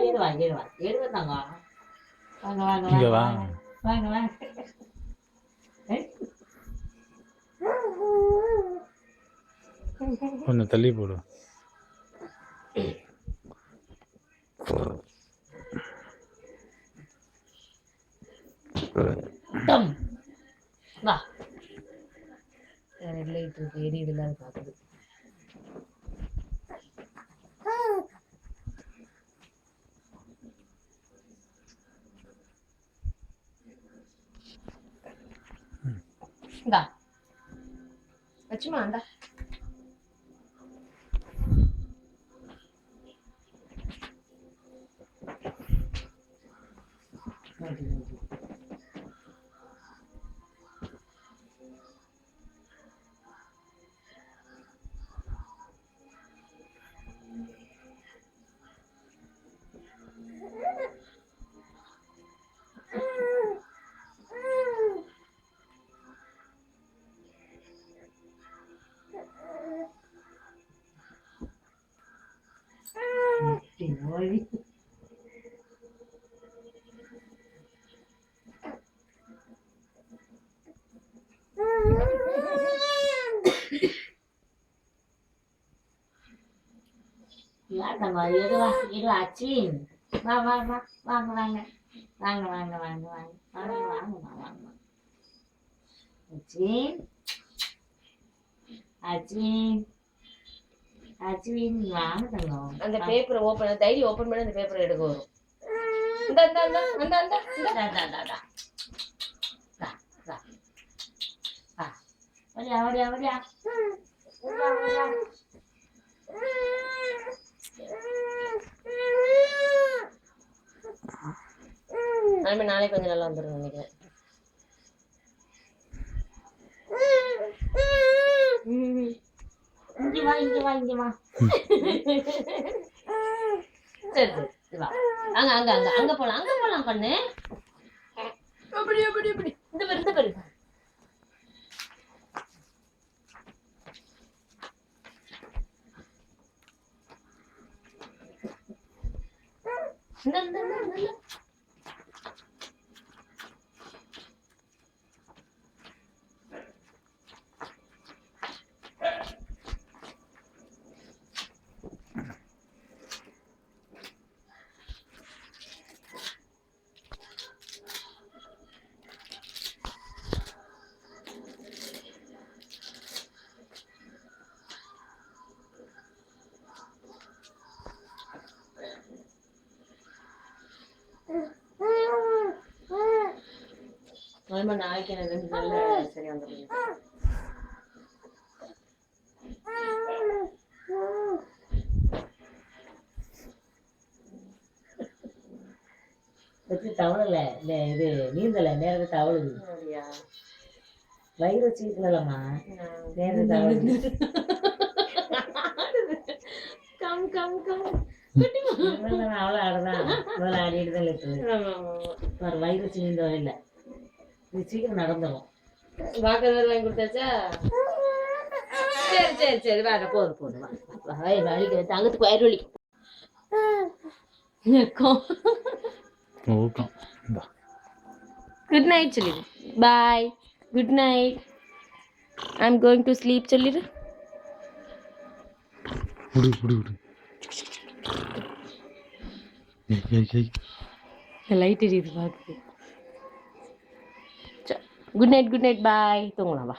எடுவாங்க வாங்க வாங்க வாங்க வாங்க வாங்க வாங்க கொஞ்சம் தள்ளி போடு. வா லைட் இருக்கு எரியுதுல பார்க்குது. இந்தா வச்சுமா இந்தா அச்சின் வா வா வா வாங்க வாங்க வாங்க வாங்க வாங்க வாங்க வாங்க வாங்க வாங்க அச்சின் அச்சின் அச்சின் வாங்க தங்கம். அந்த பேப்பரை ஓப்பன் டைரி ஓப்பன் பண்ணி அந்த பேப்பரை எடுக்க வரும். இந்த இந்த இந்த இந்த இந்த இந்த வரியா வரியா வரியா நாளைக்கு கொஞ்சம் நல்லா வந்துடும் நினைக்கிறேன். இங்க வா இங்க வா இங்க வா. சரி சரி வா அங்க அங்க அங்க அங்க போலாம் கண்ணு. அப்படி அப்படி அப்படி இந்த பேரு இந்த பேரு இந்த இந்த இந்த நாளைக்கு எனக்கு 2 நாள்ல சரி வந்துடும். வச்சு தவளல இது நீந்தல நேரத்தை தவளுது. வயிறு வச்சுக்கலாமா நேரத்தை தவளுது. கம் கம் கம் அவ்வளோ ஆடுதான் முதல்ல ஆடிட்டு தான் இருக்குது. வயிறு வச்சு நீந்த இல்லை இது சீக்கிரம் நடந்துடும். வாக்கர் வாங்கி கொடுத்தாச்சா? சரி சரி சரி வாங்க போதும் போதும் வா வயிறு வலிக்க வச்சு அங்கத்துக்கு வயிறு வலிக்கும். குட் நைட் சொல்லிடு. Bye good night. I am going to sleep சொல்லிடு. லைட் எரியுது பார்க்குது. குட் நைட் பாய் தூங்கலாம் வா.